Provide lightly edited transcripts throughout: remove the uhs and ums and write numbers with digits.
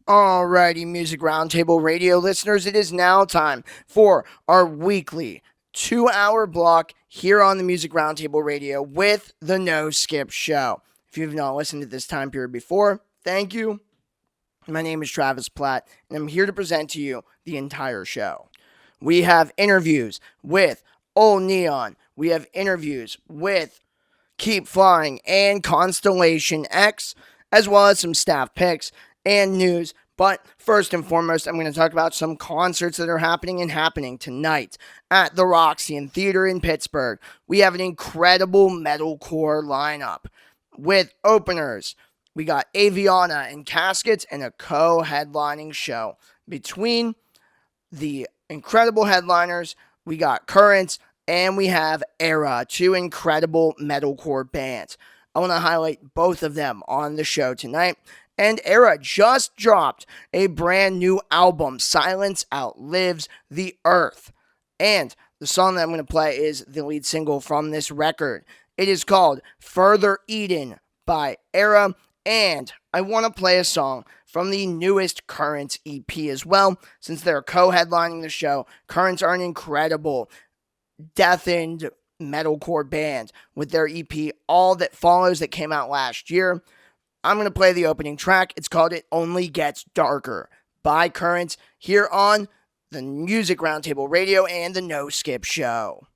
Alrighty, Music Roundtable Radio listeners, it is now time for our weekly 2-hour block here on the Music Roundtable Radio with the No Skip Show. If you have not listened to this time period before, thank you. My name is Travis Platt, and I'm here to present to you the entire show. We have interviews with Old Neon. We have interviews with Keep Flying and Constellation X, as well as some staff picks and news. But first and foremost, I'm going to talk about some concerts that are happening tonight at the Roxy Theater in Pittsburgh. We have an incredible metalcore lineup with openers. We got Aviana and Caskets and a co-headlining show. Between the incredible headliners, we got Currents and we have Era, two incredible metalcore bands. I want to highlight both of them on the show tonight. And Era just dropped a brand new album, Silence Outlives the Earth. And the song that I'm going to play is the lead single from this record. It is called Further Eden by Era. And I want to play a song from the newest Currents EP as well, since they're co-headlining the show. Currents are an incredible deathened metalcore band with their EP, All That Follows, that came out last year. I'm going to play the opening track. It's called It Only Gets Darker by Currents here on the Music Roundtable Radio and the No Skip Show.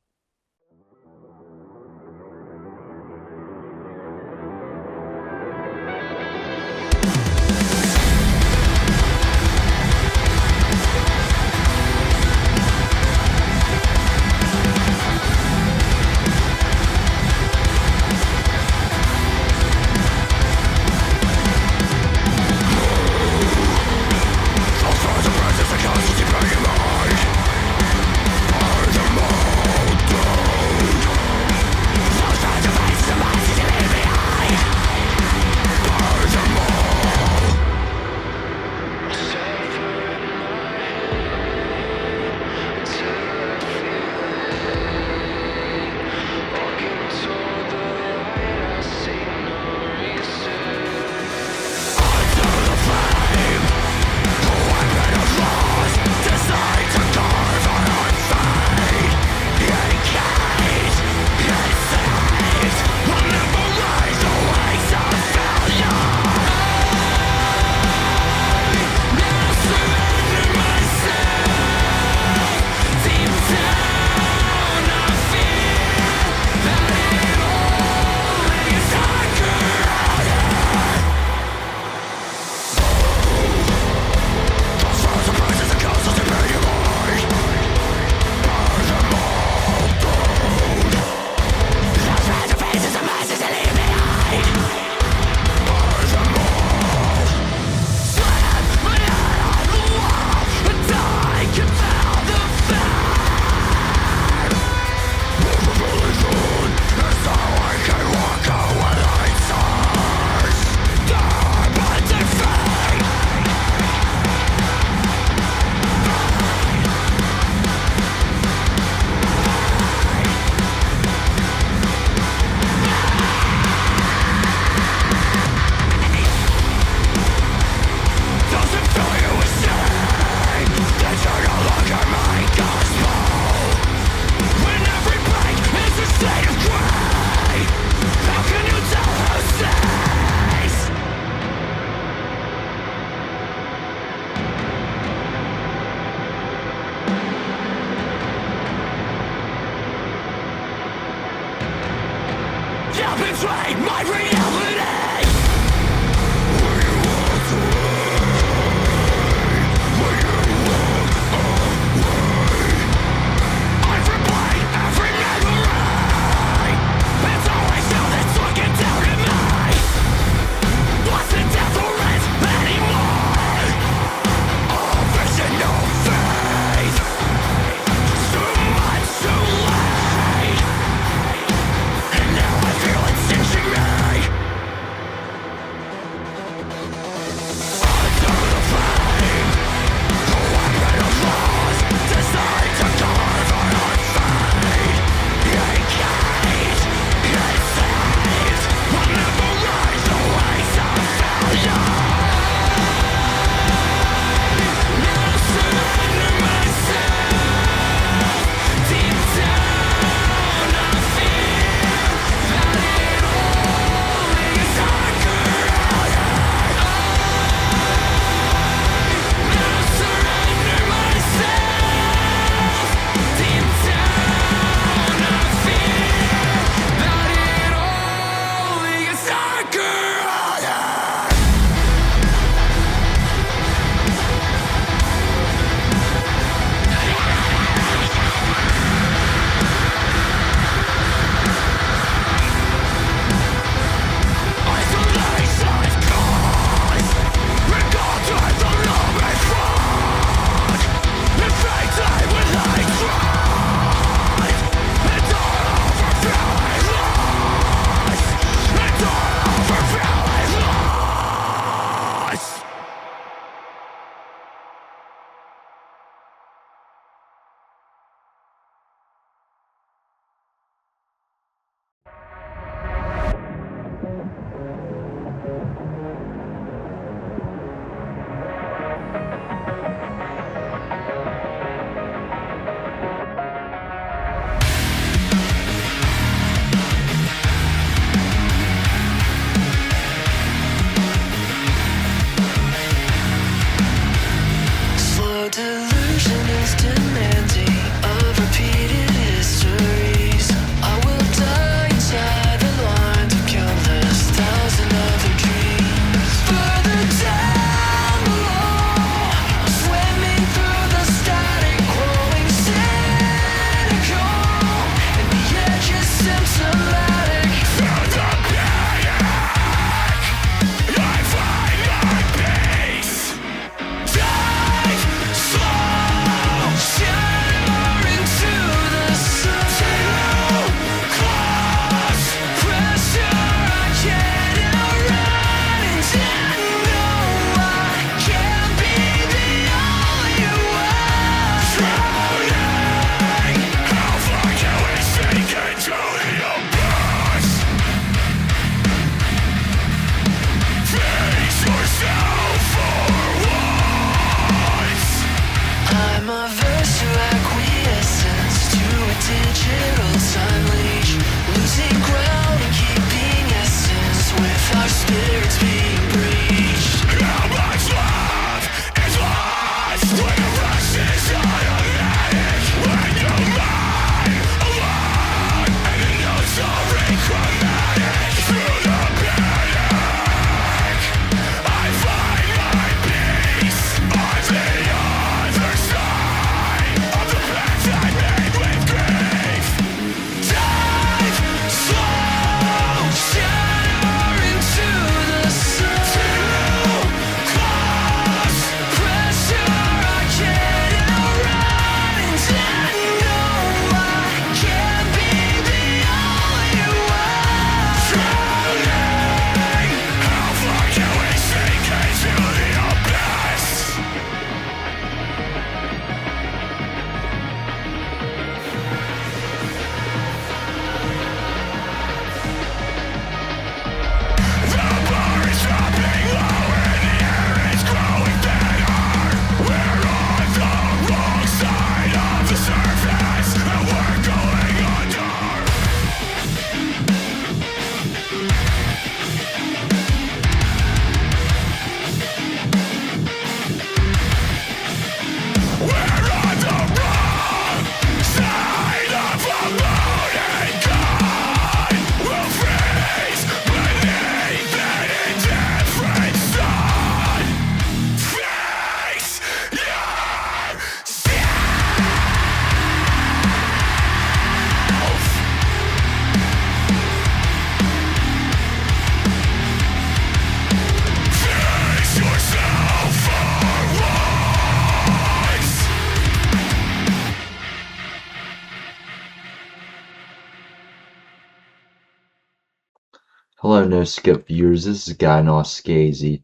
Hello, No Skip viewers. This is Guy Noschese.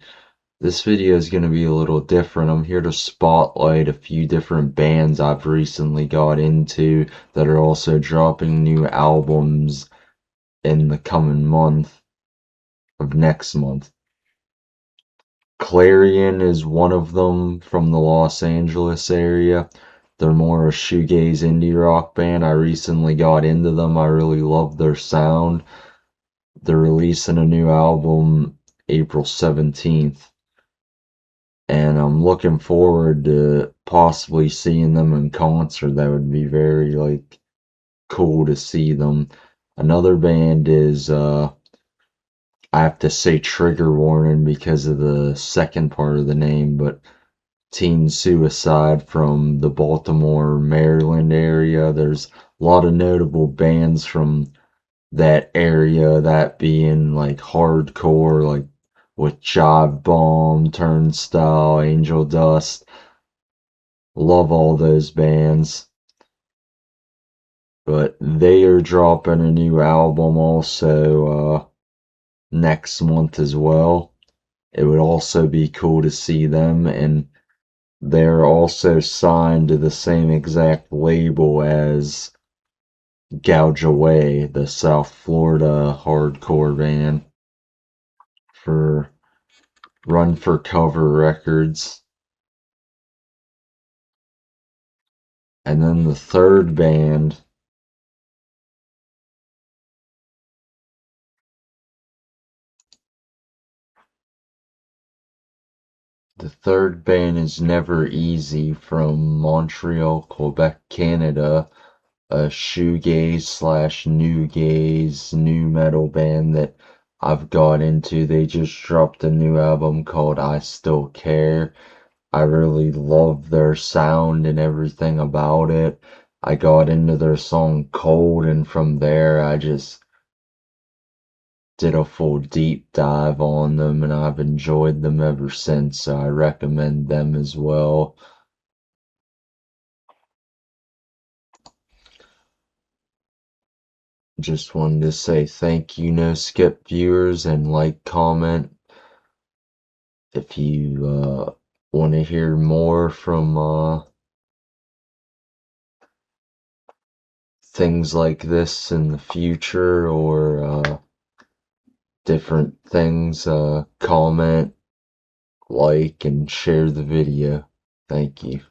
This video is going to be a little different. I'm here to spotlight a few different bands I've recently got into that are also dropping new albums in the coming month of next month. Clarion is one of them from the Los Angeles area. They're more a shoegaze indie rock band. I recently got into them. I really love their sound. They're releasing a new album April 17th, and I'm looking forward to possibly seeing them in concert. That would be very cool to see them. Another band is I have to say trigger warning because of the second part of the name, but Teen Suicide from the Baltimore, Maryland area. There's a lot of notable bands from that area, that being like hardcore, like with Jive Bomb, Turnstile, Angel Dust. Love all those bands. But they are dropping a new album also next month as well. It would also be cool to see them, and they're also signed to the same exact label as Gouge Away, the South Florida hardcore band, for Run for Cover Records. And then the third band is Never Easy from Montreal, Quebec, Canada, a shoegaze slash new gaze, new metal band that I've got into. They just dropped a new album called I Still Care. I really love their sound and everything about it. I got into their song Cold, and from there I just did a full deep dive on them, and I've enjoyed them ever since, so I recommend them as well. Just wanted to say thank you, No Skip viewers, and like, comment if you want to hear more from things like this in the future, or different things. Comment, like, and share the video. Thank you.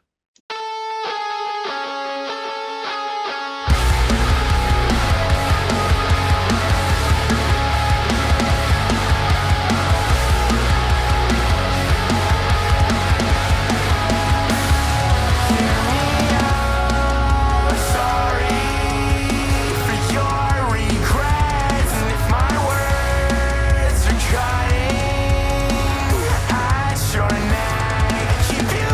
Keep you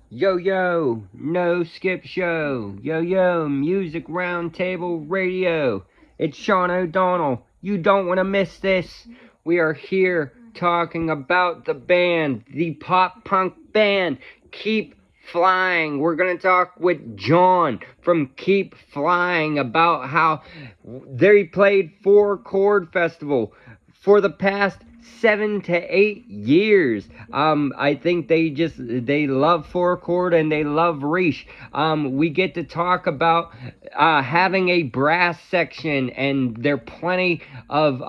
Yo, yo, No Skip Show. Yo, yo, Music Roundtable Radio. It's Sean O'Donnell. You don't want to miss this. We are here talking about the band, the pop punk band, Keep Flying. We're going to talk with John from Keep Flying about how they played Four Chord Festival for the past 7 to 8 years. I think they love Four Chord and they love Reach. We get to talk about having a brass section, and there are plenty of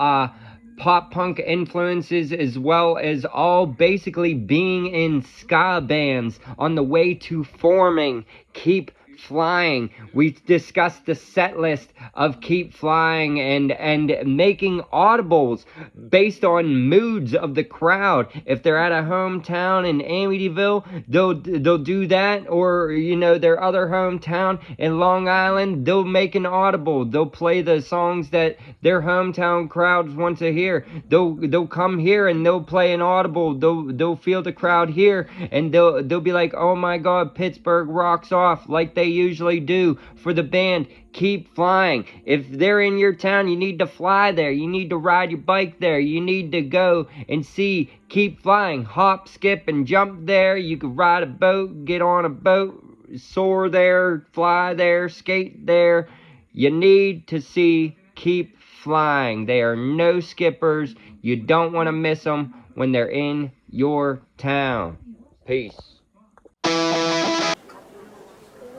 pop punk influences, as well as all basically being in ska bands on the way to forming Keep Flying. We discussed the set list of Keep Flying and making audibles based on moods of the crowd. If they're at a hometown in Amityville, they'll do that, or their other hometown in Long Island, they'll make an audible. They'll play the songs that their hometown crowds want to hear. They'll come here and they'll play an audible. They'll feel the crowd here, and they'll be like, oh my God, Pittsburgh rocks off, like they usually do for the band Keep Flying. If they're in your town, you need to fly there. You need to ride your bike there. You need to go and see Keep Flying. Hop, skip, and jump there. You could ride a boat, get on a boat, soar there, fly there, skate there. You need to see Keep Flying. They are no skippers. You don't want to miss them when they're in your town. Peace.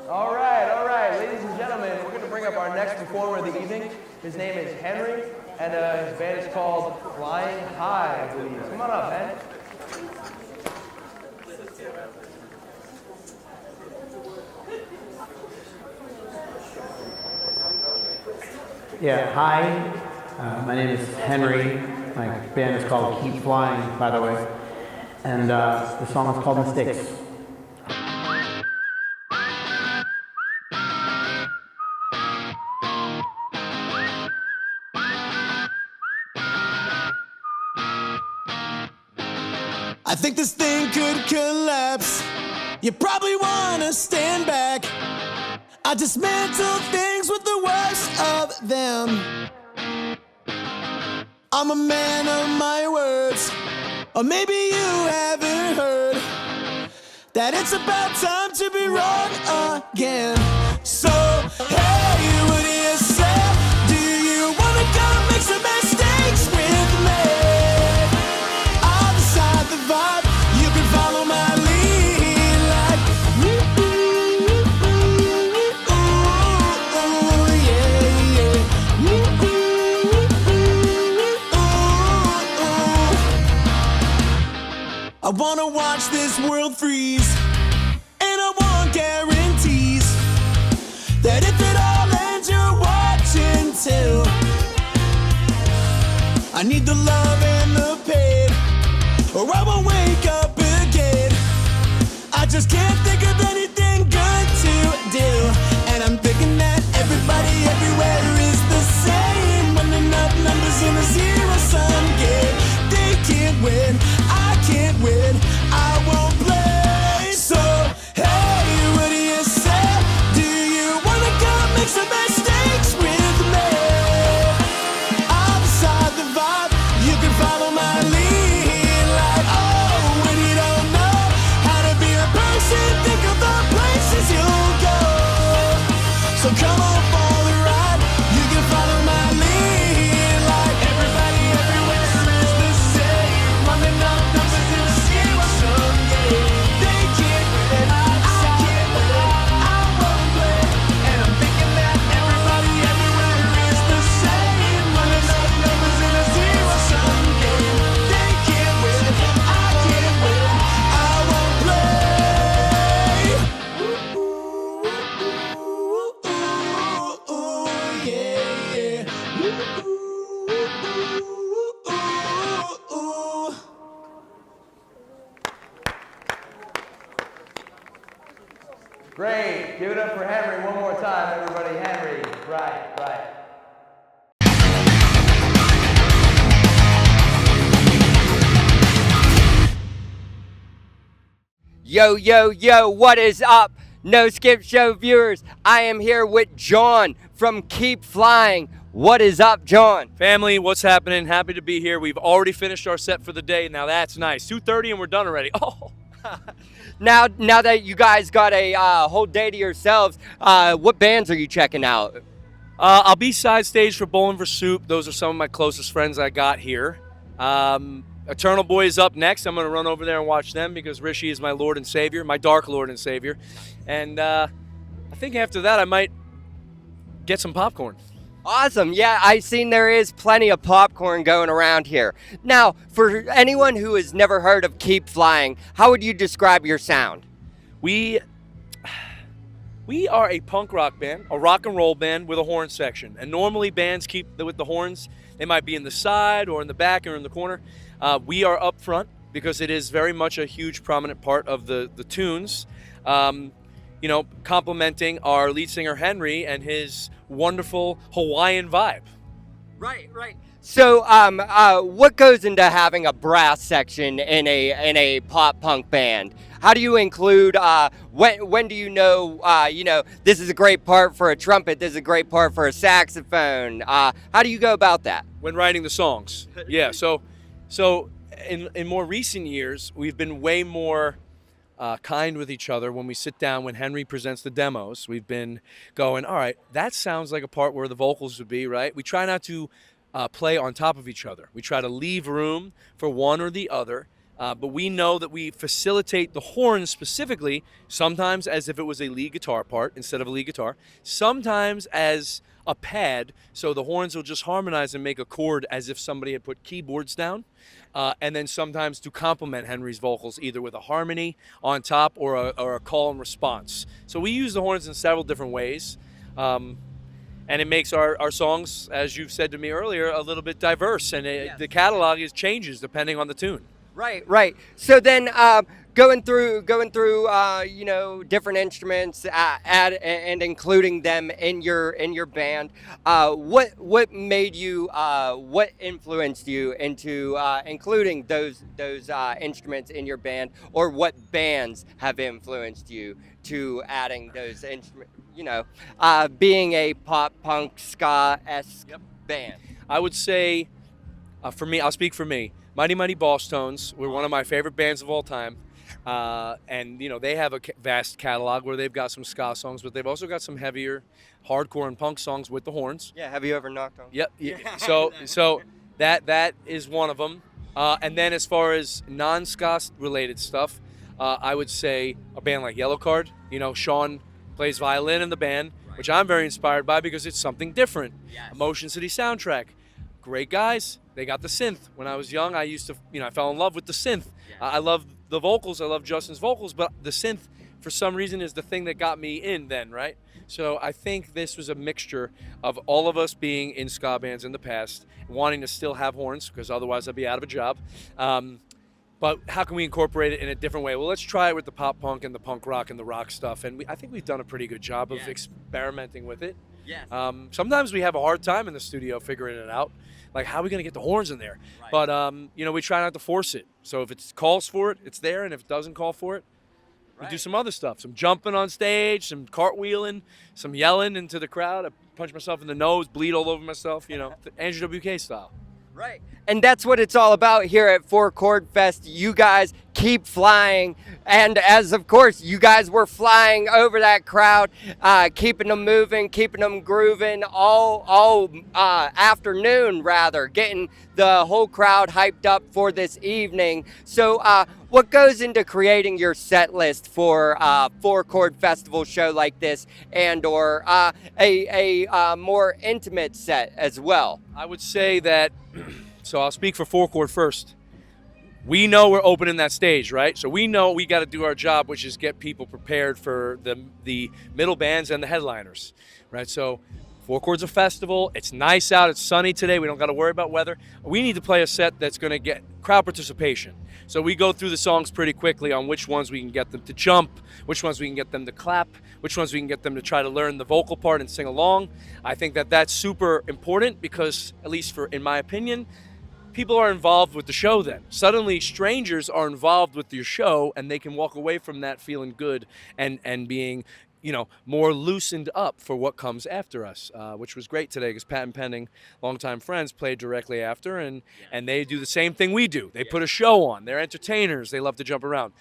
All right, ladies and gentlemen, we're going to bring up our next performer of the evening. His name is Henry, and his band is called Flying High, I believe. Come on up, Hen. Yeah, hi. My name is Henry. My band is called Keep Flying, by the way. And the song is called Mistakes. I think this thing could collapse. You probably wanna stand back. I dismantle things with the worst of them. I'm a man of my words. Or maybe you haven't heard that it's about time to be wrong again. So, hey, what do you say? Do you wanna go make some mistakes with me? I'll decide the vibe. You can follow my lead like I wanna watch this world freeze, and I want guarantees that if it all ends, you're watching too. I need the love and the pain, or I won't wake up again. I just can't think of anything good to do, and I'm thinking that everybody everywhere is the same. Running up numbers in a zero-sum game. They can't win, I can't win, I won't play. So, hey, what do you say? Do you wanna go make some mistakes with me? I'll decide the vibe, you can follow my lead like, oh, when you don't know how to be a person, think of the places you'll go. So come on for the ride, you can follow my lead like everybody everywhere is the same. Running up numbers in a zero-sum game. They can't win, I can't win, I won't play. And I'm thinking that everybody everywhere is the same. Running up numbers in a zero-sum game. They can't win, I can't win, I won't play. Ooh, yeah, yeah. Ooh. Great. Give it up for Henry one more time, everybody. Henry. Right, right. Yo, yo, yo, what is up? No Skip Show viewers. I am here with John from Keep Flying. What is up, John? Family, what's happening? Happy to be here. We've already finished our set for the day. Now that's nice. 2:30 and we're done already. Oh. Now that you guys got a whole day to yourselves, what bands are you checking out? I'll be side stage for Bowling for Soup. Those are some of my closest friends I got here. Eternal Boy is up next. I'm going to run over there and watch them because Rishi is my Lord and Savior, my dark Lord and Savior. And I think after that I might get some popcorn. Awesome. Yeah, I've seen there is plenty of popcorn going around here. Now, for anyone who has never heard of Keep Flying, how would you describe your sound? We are a punk rock band, a rock and roll band with a horn section. And normally bands keep with the horns. They might be in the side or in the back or in the corner. We are up front because it is very much a huge prominent part of the tunes. Complementing our lead singer Henry and his wonderful Hawaiian vibe. Right. So, what goes into having a brass section in a pop punk band? How do you include? When do you know? This is a great part for a trumpet. This is a great part for a saxophone. How do you go about that? When writing the songs, yeah. So in more recent years, we've been way more kind with each other when we sit down. When Henry presents the demos, we've been going, all right, that sounds like a part where the vocals would be, right? We try not to play on top of each other. We try to leave room for one or the other, but we know that we facilitate the horns specifically, sometimes as if it was a lead guitar part instead of a lead guitar, sometimes as a pad, so the horns will just harmonize and make a chord as if somebody had put keyboards down. And then sometimes to complement Henry's vocals, either with a harmony on top or a call and response. So we use the horns in several different ways. And and it makes our songs, as you've said to me earlier, a little bit diverse, and the catalog changes depending on the tune. Right. So then, going through, different instruments, and including them in your band. What made you? What influenced you into including those instruments in your band, or what bands have influenced you to adding those instruments? Being a pop punk ska-esque band. I would say, for me, I'll speak for me. Mighty Mighty Boss Tones were one of my favorite bands of all time. And, they have a vast catalog where they've got some ska songs, but they've also got some heavier hardcore and punk songs with the horns. Yeah, have you ever knocked on? Yep. Yeah. So that is one of them. And then as far as non-ska related stuff, I would say a band like Yellowcard. Sean plays violin in the band, which I'm very inspired by because it's something different. Yes. Motion City soundtrack. Great guys. They got the synth. When I was young, I used to, I fell in love with the synth. Yeah. I love the vocals. I love Justin's vocals, but the synth, for some reason, is the thing that got me in then, right? So I think this was a mixture of all of us being in ska bands in the past, wanting to still have horns, because otherwise I'd be out of a job. But how can we incorporate it in a different way? Well, let's try it with the pop punk and the punk rock and the rock stuff. And I think we've done a pretty good job of experimenting with it. Yes. Sometimes we have a hard time in the studio figuring it out. Like, how are we going to get the horns in there? Right. But, we try not to force it. So if it calls for it, it's there. And if it doesn't call for it, we do some other stuff. Some jumping on stage, some cartwheeling, some yelling into the crowd. I punch myself in the nose, bleed all over myself, Andrew WK style. Right. And that's what it's all about here at Four Chord Fest. You guys keep flying. And as of course, you guys were flying over that crowd, keeping them moving, keeping them grooving all afternoon, rather, getting the whole crowd hyped up for this evening. So what goes into creating your set list for a Four Chord Festival show like this, and or a more intimate set as well? I would say that, so I'll speak for Four Chord first. We know we're opening that stage, right? So we know we got to do our job, which is get people prepared for the middle bands and the headliners, right? So Four Chord's a festival. It's nice out. It's sunny today. We don't got to worry about weather. We need to play a set that's going to get crowd participation. So we go through the songs pretty quickly on which ones we can get them to jump, which ones we can get them to clap, which ones we can get them to try to learn the vocal part and sing along. I think that that's super important because, at least in my opinion, people are involved with the show then. Suddenly, strangers are involved with your show, and they can walk away from that feeling good and being, more loosened up for what comes after us, which was great today because Pat and Pending, longtime friends, played directly after, and they do the same thing we do. They put a show on. They're entertainers. They love to jump around.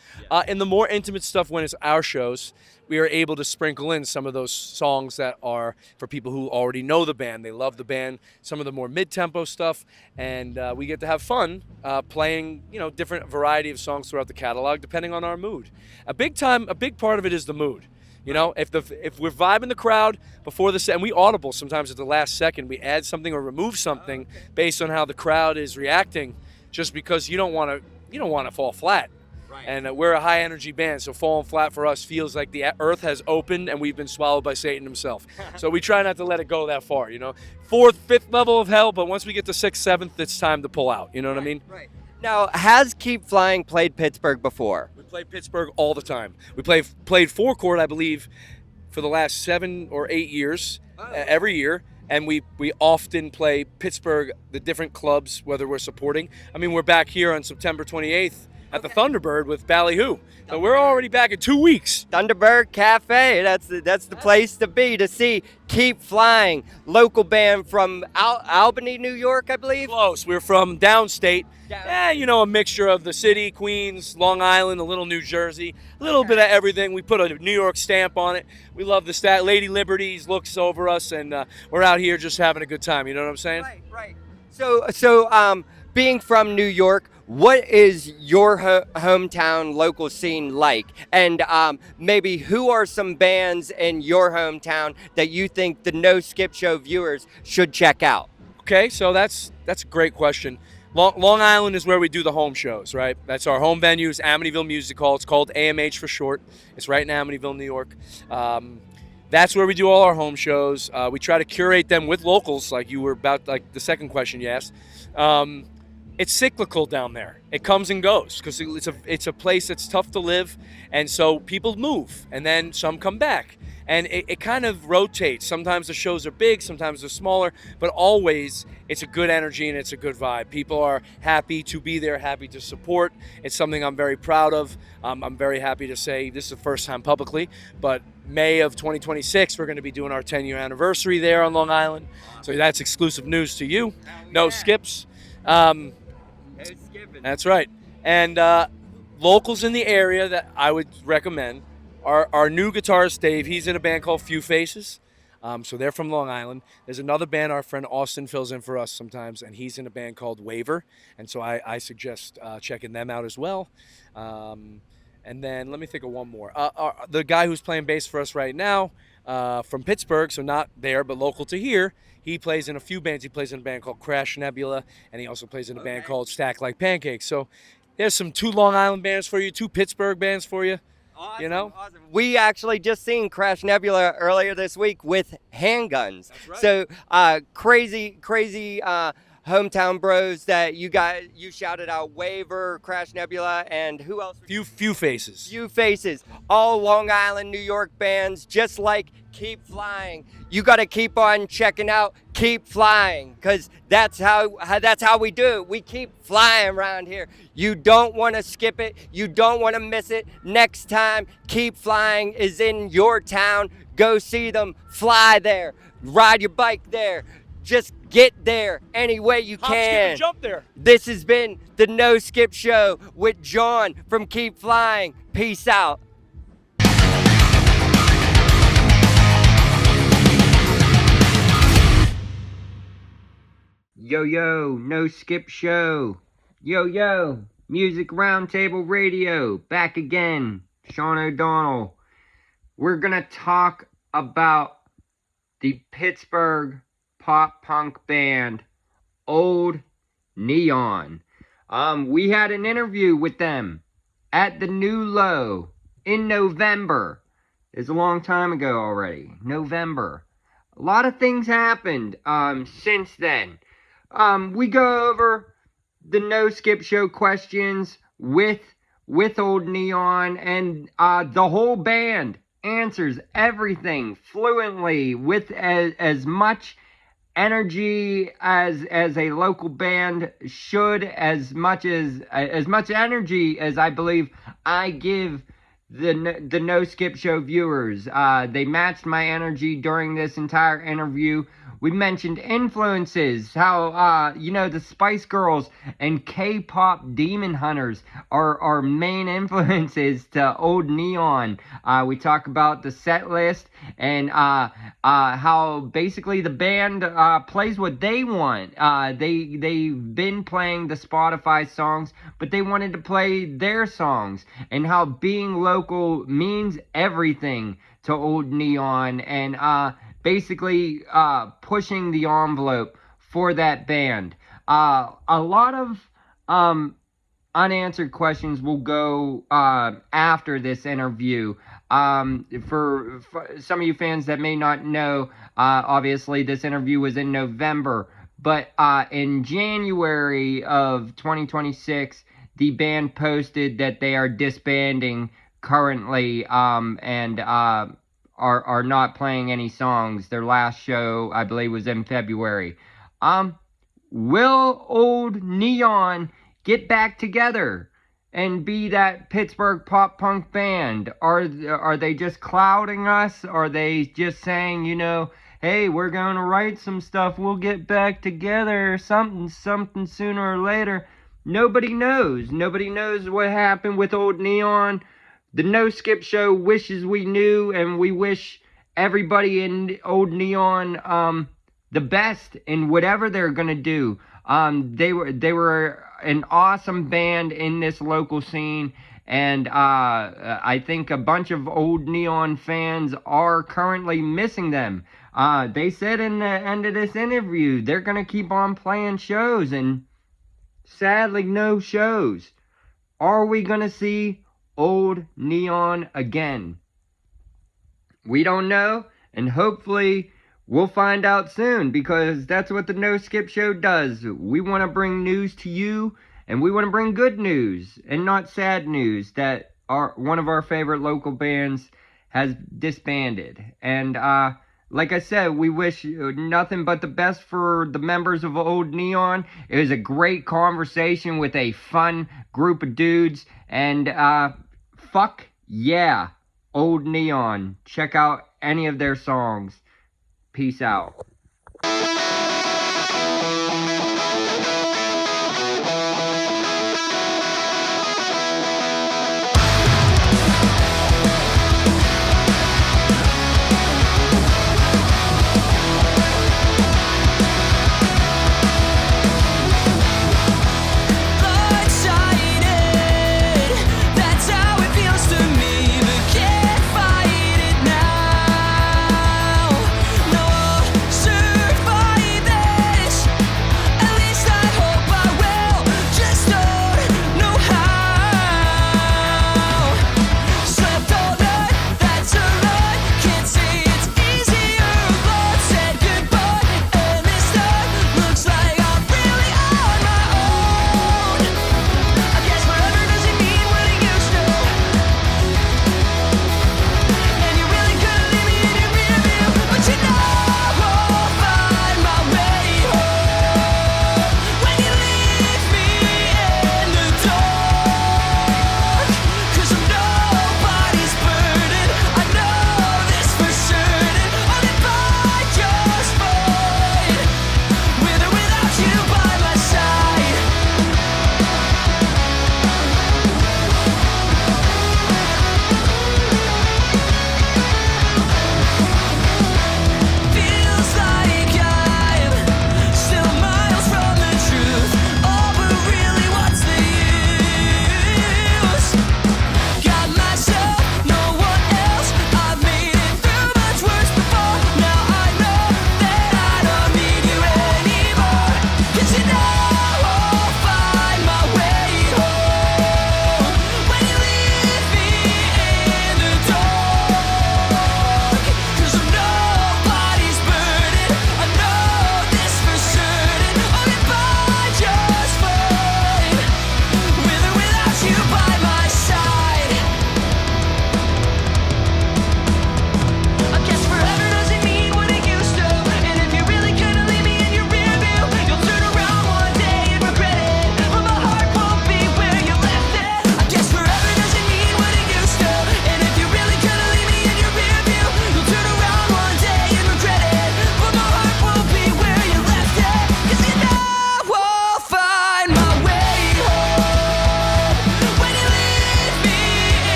In the more intimate stuff, when it's our shows, we are able to sprinkle in some of those songs that are for people who already know the band. They love the band, some of the more mid-tempo stuff, and we get to have fun playing, different variety of songs throughout the catalog, depending on our mood. A big part of it is the mood. If we're vibing the crowd before the set, and we audible sometimes at the last second, we add something or remove something based on how the crowd is reacting, just because you don't want to fall flat. Right. And we're a high energy band, so falling flat for us feels like the earth has opened and we've been swallowed by Satan himself. So we try not to let it go that far, 4th, 5th level of hell, but once we get to 6th, 7th, it's time to pull out. You know what I mean? Right. Now, has Keep Flying played Pittsburgh before? We play Pittsburgh all the time. We played Four Chord, I believe, for the last 7 or 8 years, every year. And we often play Pittsburgh, the different clubs, whether we're supporting. I mean, we're back here on September 28th at the Thunderbird with Ballyhoo. So we're already back in 2 weeks. Thunderbird Cafe, that's the place to be to see Keep Flying, local band from Albany, New York, I believe. Close. We're from downstate. A mixture of the city, Queens, Long Island, a little New Jersey, a little bit of everything. We put a New York stamp on it. We love the stat. Lady Liberties looks over us, and we're out here just having a good time. You know what I'm saying? Right. So, being from New York, what is your hometown local scene like? And maybe who are some bands in your hometown that you think the No Skip Show viewers should check out? Okay, so that's a great question. Long Island is where we do the home shows, right? That's our home venue, is Amityville Music Hall. It's called AMH for short. It's right in Amityville, New York. That's where we do all our home shows. We try to curate them with locals, like you were about, like the second question you asked. It's cyclical down there. It comes and goes because it's a place that's tough to live, and so people move, and then some come back, and it kind of rotates. Sometimes the shows are big, sometimes they're smaller, but always it's a good energy and it's a good vibe. People are happy to be there, happy to support. It's something I'm very proud of. I'm very happy to say this is the first time publicly, but May of 2026, we're going to be doing our 10-year anniversary there on Long Island. So that's exclusive news to you. No skips. That's right. And locals in the area that I would recommend are our new guitarist, Dave. He's in a band called Few Faces. So they're from Long Island. There's another band our friend Austin fills in for us sometimes, and he's in a band called Waver. And so I suggest checking them out as well. And then let me think of one more. The guy who's playing bass for us right now from Pittsburgh, so not there, but local to here, he plays in a few bands. He plays in a band called Crash Nebula, and he also plays in a band called Stack Like Pancakes. So there's some 2 Long Island bands for you, 2 Pittsburgh bands for you. Awesome, you know? Awesome. We actually just seen Crash Nebula earlier this week with handguns. That's right. So crazy hometown bros that you shouted out: Waver, Crash Nebula, and who else? Few Faces. Few Faces. All Long Island, New York bands, just like Keep Flying. You got to keep on checking out Keep Flying, because that's how we do it. We keep flying around here. You don't want to skip it. You don't want to miss it. Next time Keep Flying is in your town, go see them. Fly there. Ride your bike there. Just get there any way you Hop, can. skip, and jump there. This has been the No Skip Show with John from Keep Flying. Peace out. Yo, No Skip Show. Yo, Music Roundtable Radio. Back again. Sean O'Donnell. We're going to talk about the Pittsburgh pop punk band Old Neon. We had an interview with them at the New Low in November. It's a long time ago already. November. A lot of things happened since then. We go over the No Skip Show questions with Old Neon, and the whole band answers everything fluently with as much energy as a local band should, as much energy as I believe I give the No Skip Show viewers. They matched my energy during this entire interview. We mentioned influences, how, the Spice Girls and K-pop Demon Hunters are main influences to Old Neon. We talk about the set list and how basically the band plays what they want. They've been playing the Spotify songs, but they wanted to play their songs, and how being local means everything to Old Neon, and basically pushing the envelope for that band. A lot of unanswered questions will go after this interview. For some of you fans that may not know, obviously this interview was in November, but in January of 2026, the band posted that they are disbanding currently, and are not playing any songs. Their last show, I believe, was in February. Will Old Neon get back together and be that Pittsburgh pop punk band? Are they just clouding us? Are they just saying, hey, we're going to write some stuff, we'll get back together, something sooner or later? Nobody knows. Nobody knows what happened with Old Neon. The No Skip Show wishes we knew, and we wish everybody in Old Neon the best in whatever they're gonna do. They were an awesome band in this local scene, and I think a bunch of Old Neon fans are currently missing them. They said in the end of this interview they're gonna keep on playing shows, and sadly no shows. Are we gonna see Old Neon again? We don't know, And hopefully we'll find out soon, because that's what the No Skip Show does. We want to bring news to you, and we want to bring good news and not sad news that one of our favorite local bands has disbanded. And like I said, we wish nothing but the best for the members of Old Neon. It was a great conversation with a fun group of dudes. And fuck yeah, Old Neon. Check out any of their songs. Peace out.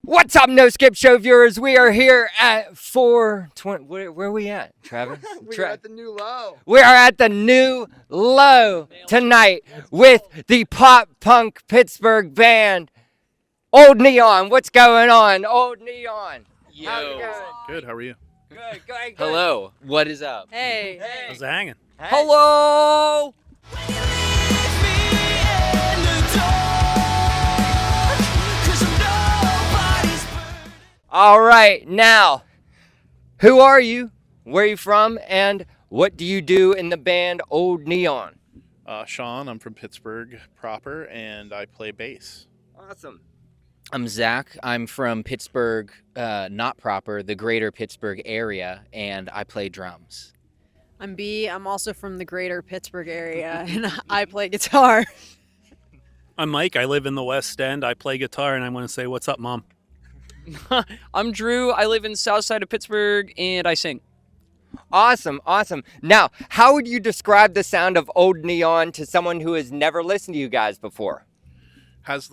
What's up, No Skip Show viewers? We are here at 420. Where are we at, Travis? We're at the new low. We are at the new low tonight with the pop punk Pittsburgh band, Old Neon. What's going on, Old Neon? Yo. How's it going? Good, how are you? Good. Hello, what is up? Hey. How's it hanging? Hello. All right, now, who are you? Where are you from? And what do you do in the band Old Neon? Sean, I'm from Pittsburgh proper, and I play bass. Awesome. I'm Zach. I'm from Pittsburgh, not proper, the greater Pittsburgh area, and I play drums. I'm B. I'm also from the greater Pittsburgh area, and I play guitar. I'm Mike. I live in the West End. I play guitar, and I want to say, what's up, Mom? I'm Drew. I live in the south side of Pittsburgh, and I sing. Awesome. Now, how would you describe the sound of Old Neon to someone who has never listened to you guys before? Has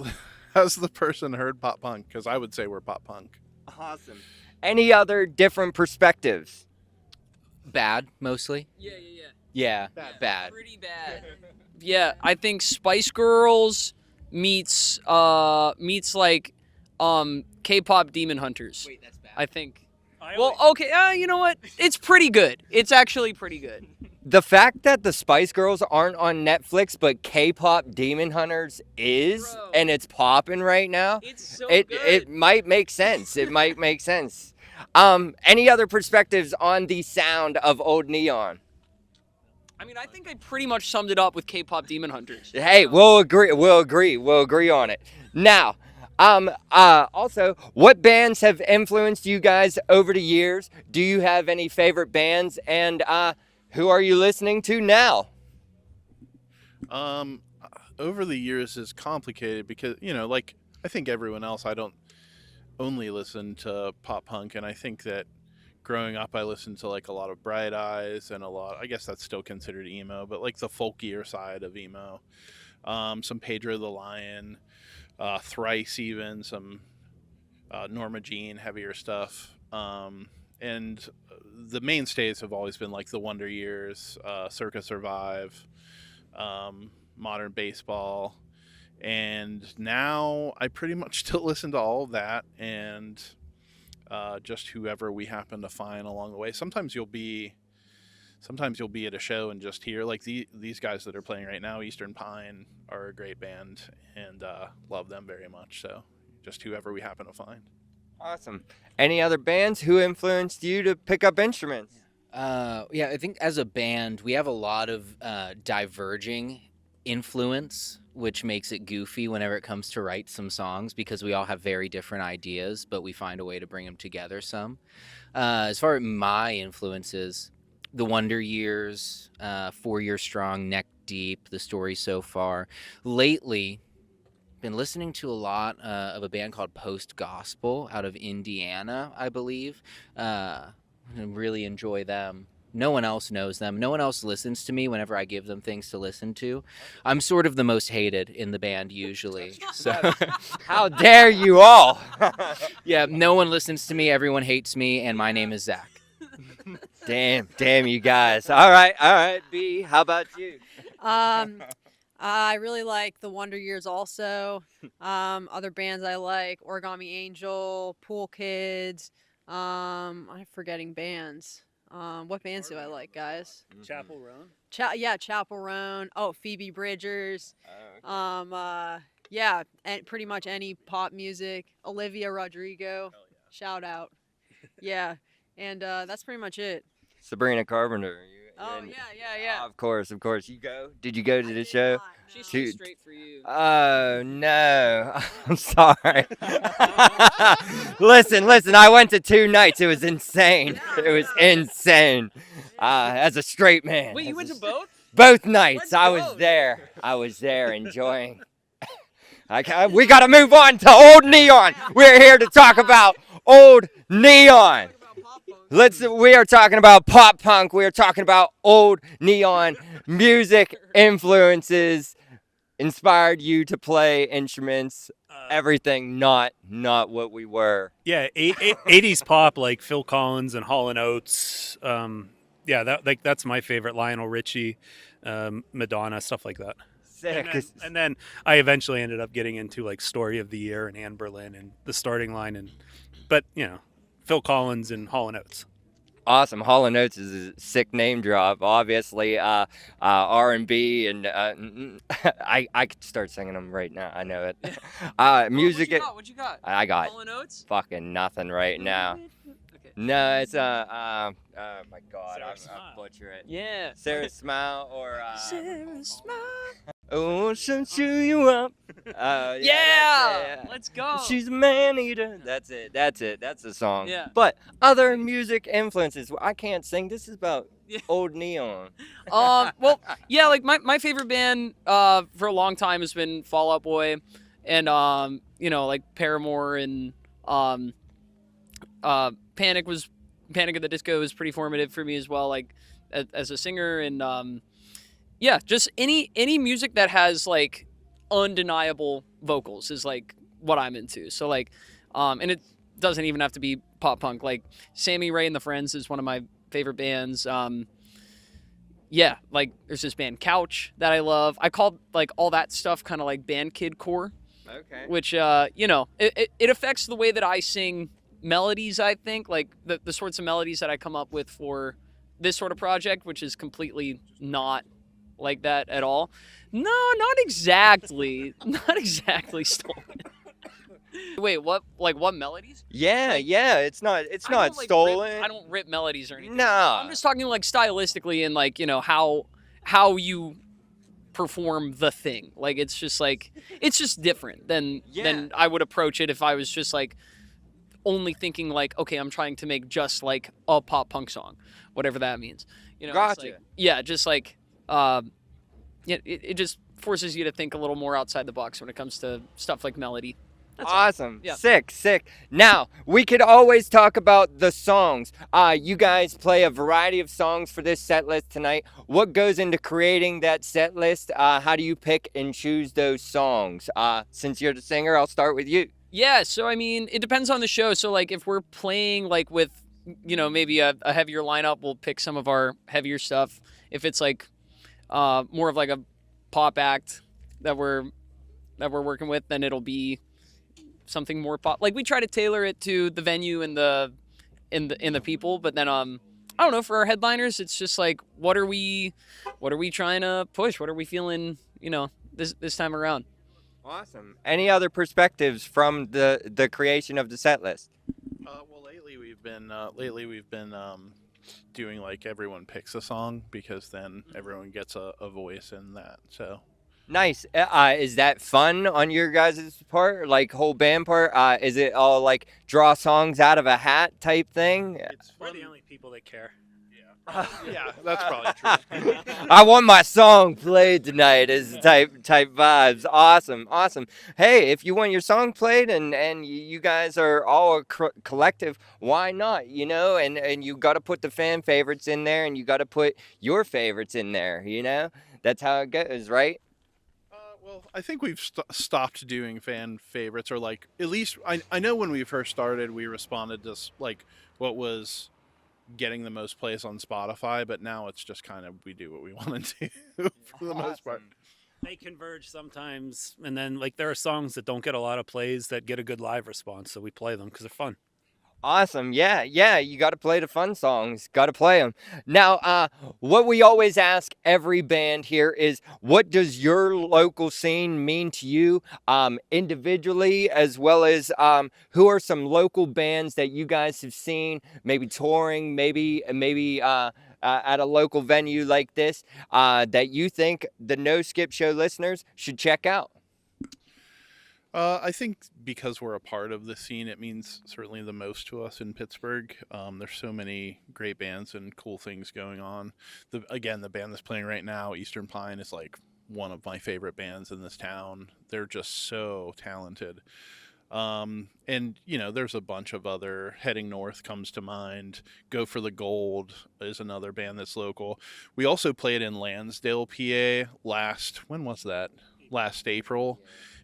has the person heard pop punk? Because I would say we're pop punk. Awesome. Any other different perspectives? Bad, mostly. Yeah, bad. Pretty bad. Yeah, I think Spice Girls meets like K-pop Demon Hunters. Wait, that's bad. I think. Well, okay, you know what? It's pretty good. It's actually pretty good. The fact that the Spice Girls aren't on Netflix, but K-pop Demon Hunters is, Bro. and it's popping right now. It's so it good. it might make sense. It might make sense. Any other perspectives on the sound of Old Neon? I mean, I think I pretty much summed it up with K-pop Demon Hunters. Hey, we'll agree on it. Now, also, what bands have influenced you guys over the years? Do you have any favorite bands, and who are you listening to now? Over the years is complicated because, like I think everyone else, I don't only listen to pop punk, and I think that growing up I listened to like a lot of Bright Eyes and I guess that's still considered emo, but like the folkier side of emo. Some Pedro the Lion, Thrice, even some Norma Jean, heavier stuff. And the mainstays have always been like the Wonder Years, Circa Survive, Modern Baseball, and now I pretty much still listen to all of that and just whoever we happen to find along the way. Sometimes you'll be at a show and just hear like these guys that are playing right now, Eastern Pine, are a great band, and love them very much. So just whoever we happen to find. Awesome. Any other bands who influenced you to pick up instruments? I think as a band, we have a lot of diverging influence, which makes it goofy whenever it comes to write some songs because we all have very different ideas, but we find a way to bring them together some. As far as my influences, the Wonder Years, 4 Year Strong, Neck Deep, The Story So Far. Lately, been listening to a lot of a band called Post Gospel out of Indiana, I believe. I really enjoy them. No one else knows them. No one else listens to me whenever I give them things to listen to. I'm sort of the most hated in the band usually. So how dare you all? Yeah, no one listens to me. Everyone hates me, and my name is Zach. Damn you guys. All right, B, how about you? I really like the Wonder Years also. Other bands I like, Origami Angel, Pool Kids. I'm forgetting bands. What bands do I like, guys? Chapel Roan. Chapel Roan. Oh, Phoebe Bridgers. Yeah, and pretty much any pop music. Olivia Rodrigo. Yeah. Shout out. Yeah, and that's pretty much it. Sabrina Carpenter. Yeah. Of course. Did you go to the show? She's too straight for you. Oh, no. I'm sorry. Listen, I went to 2 nights. It was insane. It was insane. As a straight man. Wait, you went to both? Both nights. I was there enjoying. We got to move on to Old Neon. We're here to talk about Old Neon. We are talking about pop punk. We are talking about Old Neon. Music influences inspired you to play instruments. Everything not what we were. Yeah, 80s pop like Phil Collins and Hall & Oates. That's my favorite. Lionel Richie, Madonna, stuff like that. Sick. And then I eventually ended up getting into like Story of the Year and Anne Berlin and The Starting Line, but Phil Collins and Hall & Oates. Awesome. Hall & Oates is a sick name drop. Obviously, R&B, and I could start singing them right now. I know it. Music. What you got? I got Hall & Oates? fucking nothing right now. Okay. No, it's oh my God, I'll butcher it. Yeah. Sarah Smile or Sarah Smile. Oh, she'll chew you up. Yeah. Let's go. She's a man eater. That's it. That's the song. Yeah. But other music influences. I can't sing. This is about Old Neon. Well, yeah, like my favorite band for a long time has been Fall Out Boy, and like Paramore and Panic at the Disco was pretty formative for me as well, like as a singer, and just any music that has like undeniable vocals is like what I'm into. So like, and it doesn't even have to be pop punk. Like Sammy Ray and the Friends is one of my favorite bands. Yeah, like there's this band Couch that I love. I call like all that stuff kind of like band kid core. Okay. Which you know, it affects the way that I sing melodies, I think, like the sorts of melodies that I come up with for this sort of project, which is completely not like that at all. No, not exactly. Not exactly stolen. Wait, what? Like what melodies? Yeah, yeah. It's not I don't, like, stolen. I don't rip melodies or anything. No. I'm just talking like stylistically and like, you know, how you perform the thing. Like it's just different than I would approach it if I was just like only thinking like, okay, I'm trying to make just like a pop punk song, whatever that means. You know, Gotcha. It's like, yeah, just like yeah, it just forces you to think a little more outside the box when it comes to stuff like melody. That's Awesome. all. Yeah. Sick. Now, we could always talk about the songs. You guys play a variety of songs for this set list tonight. What goes into creating that set list? How do you pick and choose those songs? Since you're the singer, I'll start with you. Yeah, so I mean, it depends on the show. So like if we're playing like with, you know, maybe a heavier lineup, we'll pick some of our heavier stuff. If it's like more of like a pop act that we're working with, then it'll be something more pop. Like we try to tailor it to the venue and the people, but then I don't know, for our headliners, it's just like what are we trying to push? What are we feeling, you know, this time around? Awesome. Any other perspectives from the creation of the set list? Well, lately we've been doing like everyone picks a song because then everyone gets a voice in that. So Nice. Is that fun on your guys' part, like whole band part? Is it all like draw songs out of a hat type thing? We're the only people that care. yeah, that's probably true. I want my song played tonight is type vibes. Awesome. Hey, if you want your song played and you guys are all a collective, why not? You know, and you got to put the fan favorites in there and you got to put your favorites in there, you know? That's how it goes, right? Well, I think we've stopped doing fan favorites, or like at least I know when we first started, we responded to like what was getting the most plays on Spotify, but now it's just kind of we do what we want to do for the most part. They converge sometimes, and then like there are songs that don't get a lot of plays that get a good live response, so we play them because they're fun. Awesome. Yeah. You got to play the fun songs. Got to play them. Now, what we always ask every band here is, what does your local scene mean to you, individually, as well as who are some local bands that you guys have seen, maybe touring, maybe at a local venue like this, that you think the No Skip Show listeners should check out? I think because we're a part of the scene, it means certainly the most to us in Pittsburgh. There's so many great bands and cool things going on. The band that's playing right now, Eastern Pine, is like one of my favorite bands in this town. They're just so talented. And you know, there's a bunch of other. Heading North comes to mind. Go for the Gold is another band that's local. We also played in Lansdale, PA when was that? Last April.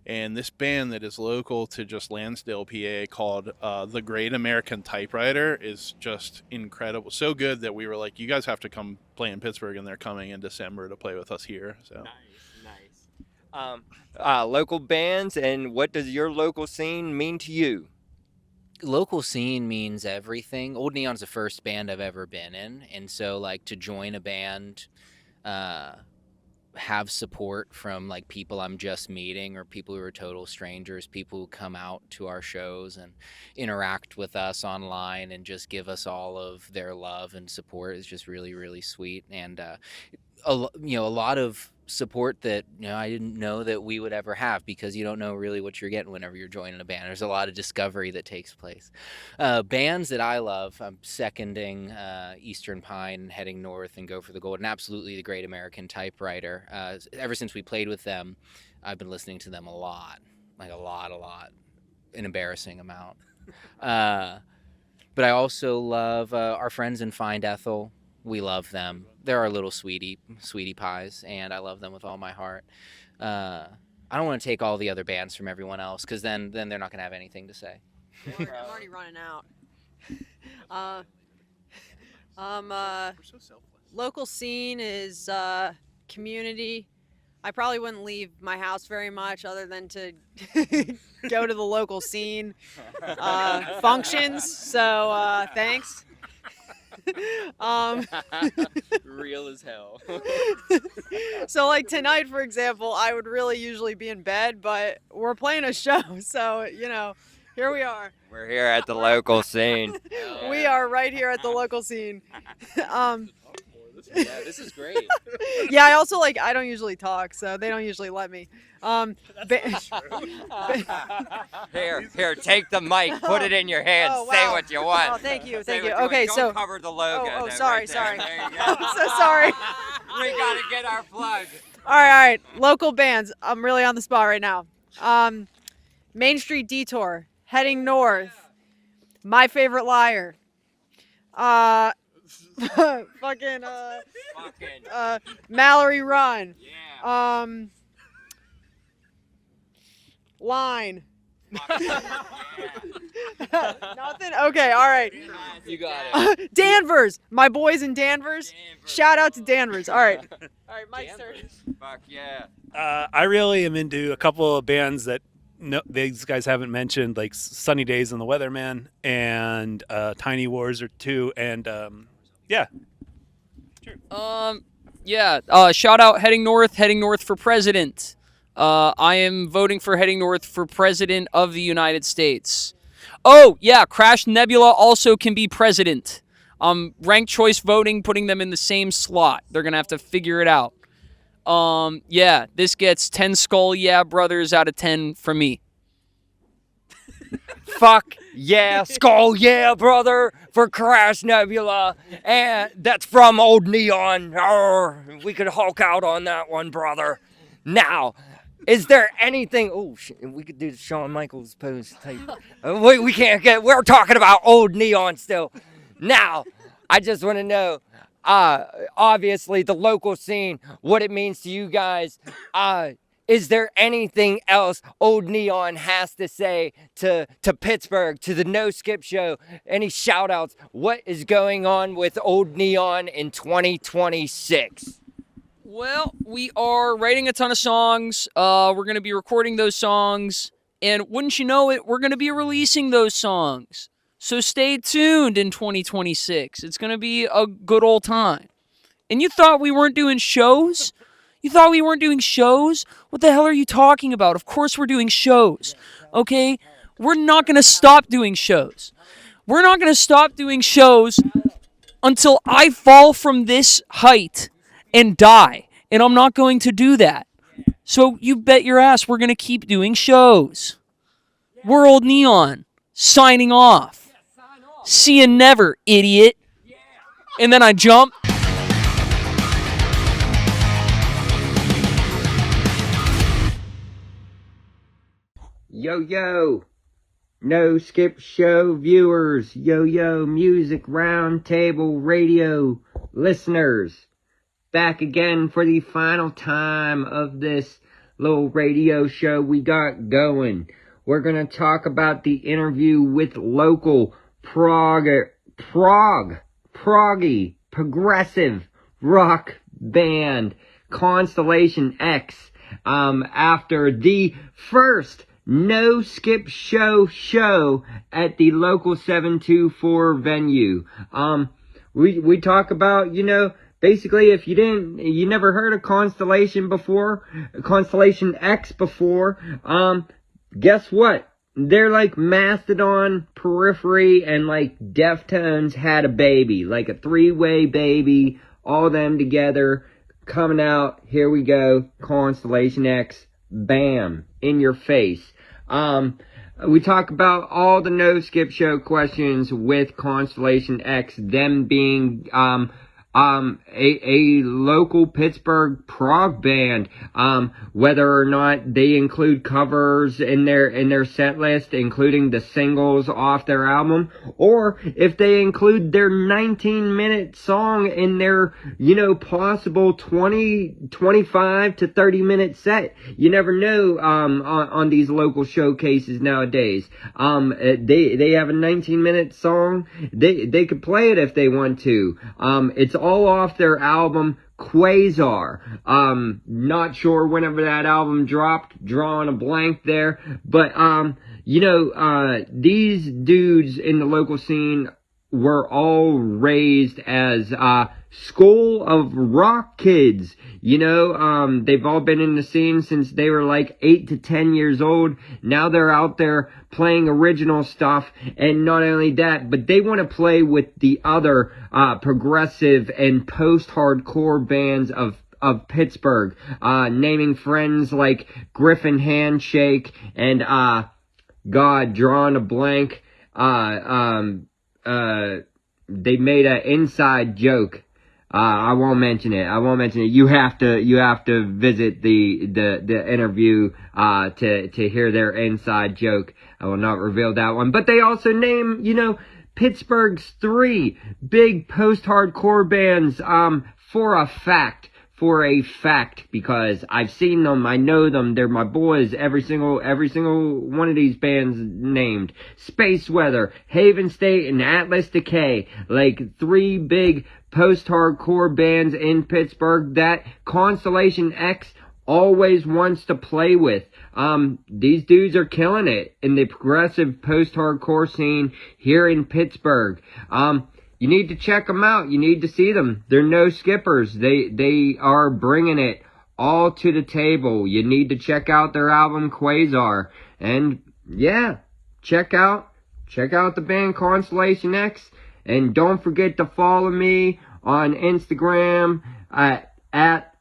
And this band that is local to just Lansdale, PA, called The Great American Typewriter, is just incredible. So good that we were like, you guys have to come play in Pittsburgh, and they're coming in December to play with us here. So Nice. Local bands, and what does your local scene mean to you? Local scene means everything. Old Neon's the first band I've ever been in, and so like to join a band, have support from like people I'm just meeting or people who are total strangers, people who come out to our shows and interact with us online and just give us all of their love and support is just really, really sweet. And a lot of support that I didn't know that we would ever have, because you don't know really what you're getting whenever you're joining a band. There's a lot of discovery that takes place. Bands that I love, I'm seconding Eastern Pine, Heading North, and Go for the Gold, and absolutely The Great American Typewriter. Ever since we played with them, I've been listening to them a lot, an embarrassing amount. But I also love our friends in Find Ethel. We love them. They're our little sweetie pies, and I love them with all my heart. I don't want to take all the other bands from everyone else, because then they're not going to have anything to say. I'm already running out. Local scene is community. I probably wouldn't leave my house very much other than to go to the local scene functions. So thanks. Real as hell. So like tonight, for example, I would really usually be in bed, but we're playing a show, so here we are. We're here at the local scene. We are right here at the local scene. Yeah, this is great. Yeah, I also I don't usually talk, so they don't usually let me. Here, take the mic, put it in your hands, Oh, say wow. what you want. Oh, thank you, Say thank you. what want. Okay, Don't so cover the logo. Oh, though, sorry, right there. sorry. There you go. I'm so sorry. We gotta get our plug. All right. Local bands. I'm really on the spot right now. Main Street Detour, Heading North, My Favorite Liar. Fucking Mallory Run. Yeah. Line. Nothing? Okay, all right. You got it. Danvers. My boys in Danvers. Shout out to Danvers. All right. All right, Mike's turn. Fuck yeah. I really am into a couple of bands that these guys haven't mentioned, like Sunny Days and the Weatherman, and Tiny Wars or two, and yeah. Shout out Heading North for president. I am voting for Heading North for president of the United States. Oh, yeah, Crash Nebula also can be president. Ranked choice voting, putting them in the same slot. They're going to have to figure it out. Yeah, this gets 10 Skull Yeah Brothers out of 10 from me. Fuck yeah, Skull yeah, brother, for Crash Nebula. And that's from Old Neon. Arr, we could Hulk out on that one, brother. Now, is there anything... Oh, shit, we could do the Shawn Michaels pose type. We can't get... We're talking about Old Neon still. Now, I just want to know, obviously, the local scene, what it means to you guys. Is there anything else Old Neon has to say to Pittsburgh, to the No Skip Show? Any shout outs? What is going on with Old Neon in 2026? Well, we are writing a ton of songs. We're going to be recording those songs. And wouldn't you know it, we're going to be releasing those songs. So stay tuned in 2026. It's going to be a good old time. And you thought we weren't doing shows? You thought we weren't doing shows? What the hell are you talking about? Of course we're doing shows, okay? We're not going to stop doing shows. We're not going to stop doing shows until I fall from this height and die. And I'm not going to do that. So you bet your ass we're going to keep doing shows. We're Old Neon, signing off. See you never, idiot. And then I jump. Yo, No Skip Show viewers, yo, Music Roundtable Radio listeners, back again for the final time of this little radio show we got going. We're going to talk about the interview with local proggy, progressive rock band Constellation X, after the first No Skip show at the local 724 venue. We talk about, basically if you never heard of Constellation X before, guess what? They're like Mastodon, Periphery, and like Deftones had a baby, like a three-way baby, all them together, coming out, here we go, Constellation X, bam, in your face. We talk about all the No Skip Show questions with Constellation X, them being, a local Pittsburgh prog band, whether or not they include covers in their set list, including the singles off their album, or if they include their 19-minute song in their, possible 25 to 30-minute set. You never know, on these local showcases nowadays. They have a 19-minute song. They could play it if they want to. It's all off their album Quasar. Not sure whenever that album dropped, drawing a blank there, but these dudes in the local scene were all raised as school of rock kids. They've all been in the scene since they were like 8 to 10 years old. Now they're out there playing original stuff, and not only that, but they want to play with the other progressive and post-hardcore bands of Pittsburgh, naming friends like Griffin Handshake and drawing a blank. They made an inside joke. I won't mention it. You have to visit the interview to hear their inside joke. I will not reveal that one. But they also name, Pittsburgh's 3 big post-hardcore bands for a fact, because I've seen them, I know them, they're my boys, every single one of these bands named. Space Weather, Haven State, and Atlas Decay, like 3 big post-hardcore bands in Pittsburgh that Constellation X always wants to play with. These dudes are killing it in the progressive post-hardcore scene here in Pittsburgh. You need to check them out. You need to see them. They're no skippers. They are bringing it all to the table. You need to check out their album Quasar. And yeah, check out the band Constellation X. And don't forget to follow me on Instagram at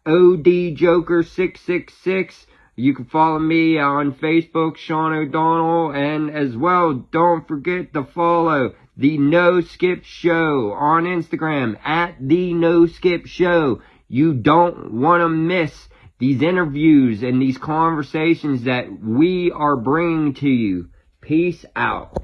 ODJoker666. You can follow me on Facebook, Sean O'Donnell, and as well, don't forget to follow The No Skip Show on Instagram at The No Skip Show. You don't want to miss these interviews and these conversations that we are bringing to you. Peace out.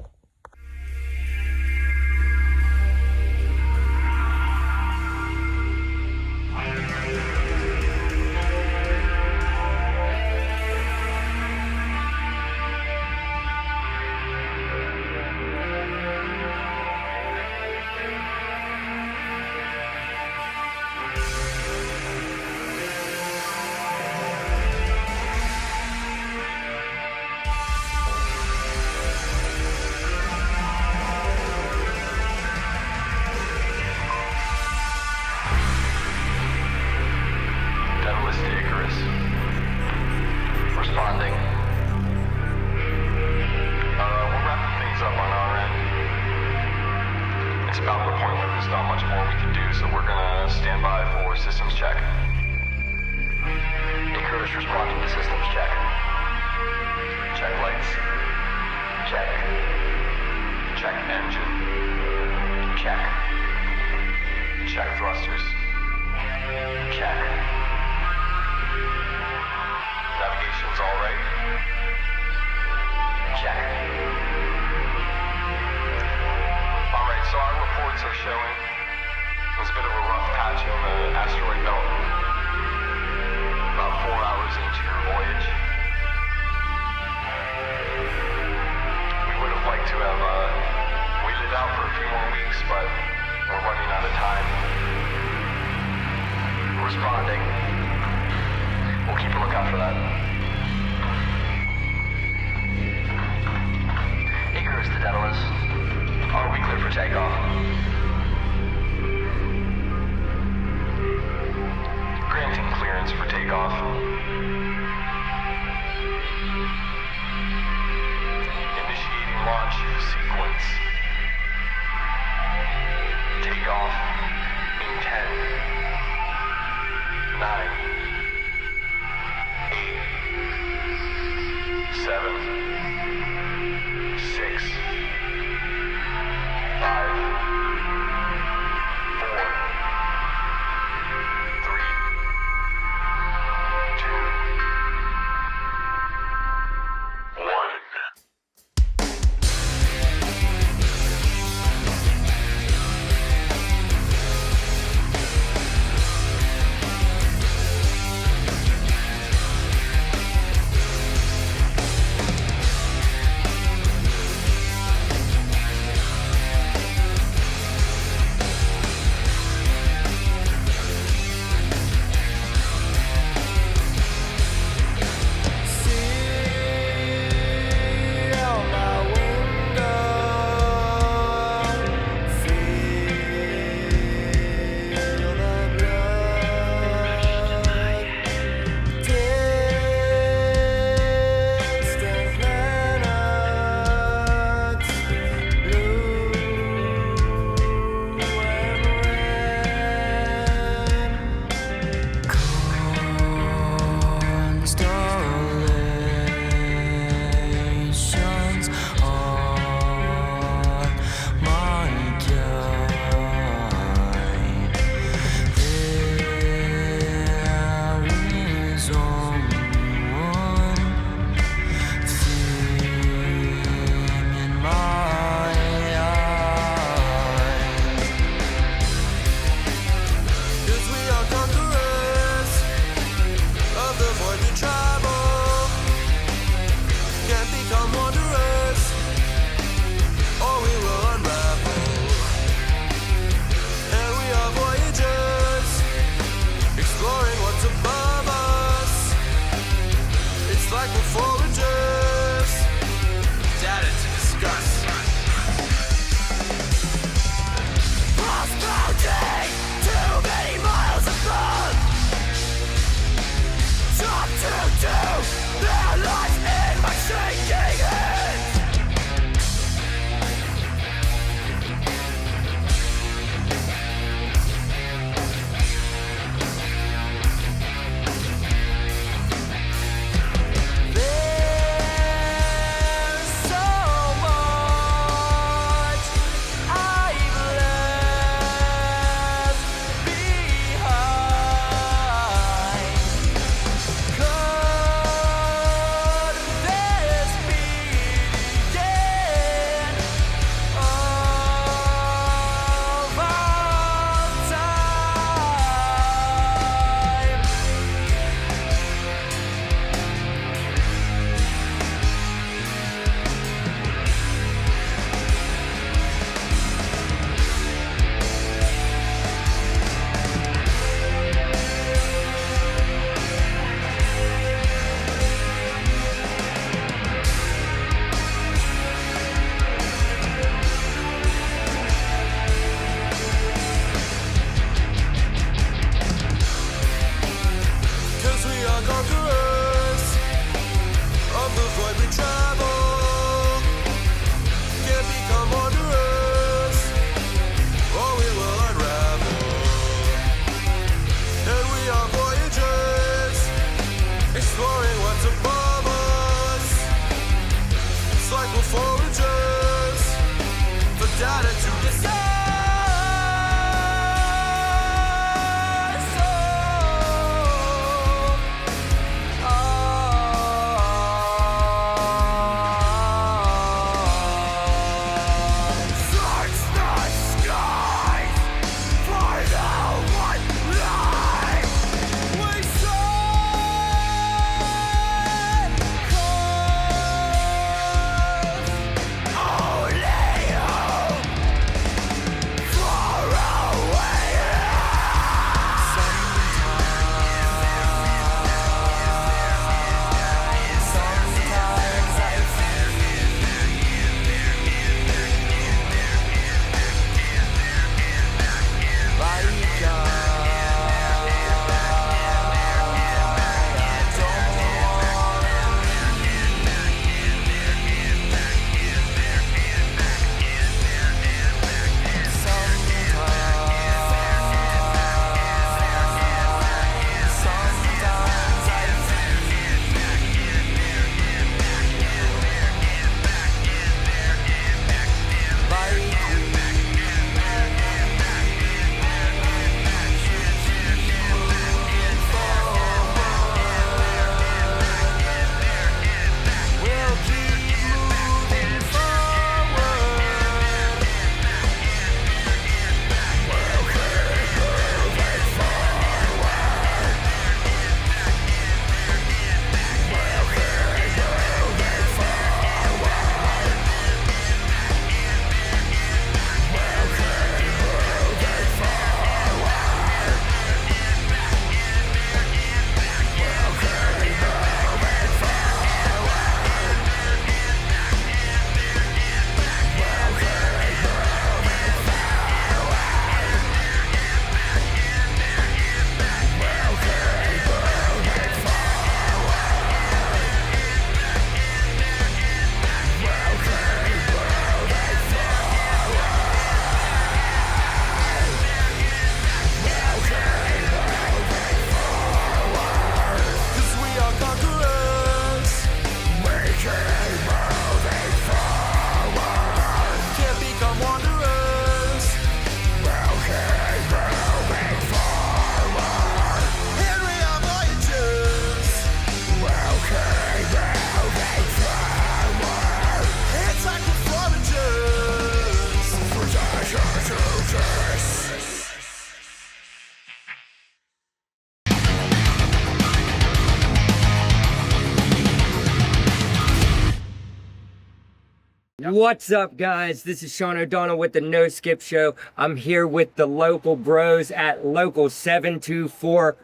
What's up, guys? This is Sean O'Donnell with the No Skip Show. I'm here with the local bros at Local 724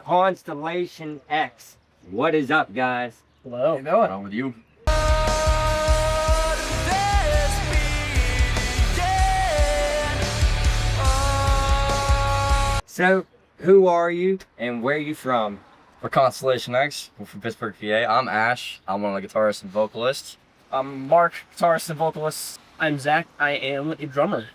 Constellation X. What is up, guys? Hello. How you doing? What's wrong with you? So, who are you and where are you from? For Constellation X, we're from Pittsburgh, PA. I'm Ash. I'm one of the guitarists and vocalists. I'm Mark, guitarist and vocalist. I'm Zach. I am a drummer.